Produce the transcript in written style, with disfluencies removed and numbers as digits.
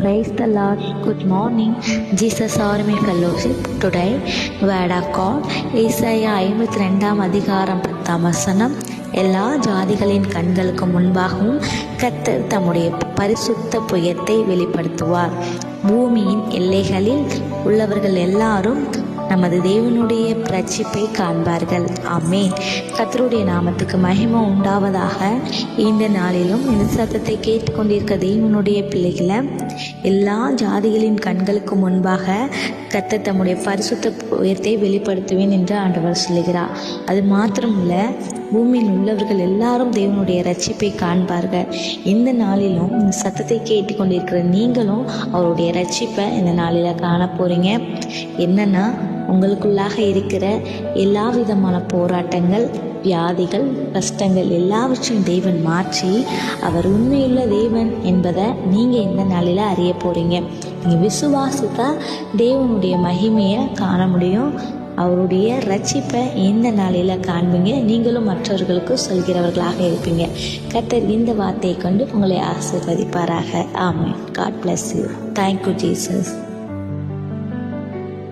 Praise the Lord. Good morning. Jesus Army Fellowship. Today, Word of God. ஏசாயா 52 அதிகாரம் 10 வசனம். எல்லா ஜாதிகளின் கண்களுக்கு முன்பாகவும் கர்த்தர் தம்முடைய பரிசுத்த புயத்தை வெளிப்படுத்துவார். பூமியின் எல்லைகளில் உள்ளவர்கள் எல்லாரும் நமது தேவனுடைய இரட்சிப்பை காண்பார்கள். ஆமென். கர்த்தருடைய நாமத்துக்கு மகிமை உண்டாவதாக. இந்த நாளிலும் இந்த சத்தத்தை கேட்டுக்கொண்டிருக்க தேவனுடைய பிள்ளைகளை எல்லா ஜாதிகளின் கண்களுக்கு முன்பாக கர்த்தர் தம்முடைய பரிசுத்த உயர்த்தை வெளிப்படுத்துவேன் என்று ஆண்டவர் சொல்லுகிறார். அது மாத்திரமல்ல, பூமியில் உள்ளவர்கள் எல்லாரும் தேவனுடைய இரட்சிப்பை காண்பார்கள். இந்த நாளிலும் இந்த சத்தத்தை கேட்டுக்கொண்டிருக்கிற நீங்களும் அவருடைய இரட்சிப்பை இந்த நாளில் காண போறீங்க. என்னன்னா, உங்களுக்குள்ளாக இருக்கிற எல்லா விதமான போராட்டங்கள், வியாதிகள், கஷ்டங்கள் எல்லாவற்றையும் தேவன் மாற்றி அவர் உண்மையுள்ள தேவன் என்பதை நீங்கள் இந்த நாளில் அறிய போகிறீங்க. நீங்கள் விசுவாசித்தா தேவனுடைய மகிமையை காண முடியும். அவருடைய ரட்சிப்பை இந்த நாளில் காண்பீங்க. நீங்களும் மற்றவர்களுக்கு சொல்கிறவர்களாக இருப்பீங்க. கர்த்தர் இந்த வார்த்தையை கொண்டு உங்களை ஆசீர்வதிப்பாராக. ஆமென். God bless you. Thank you, Jesus.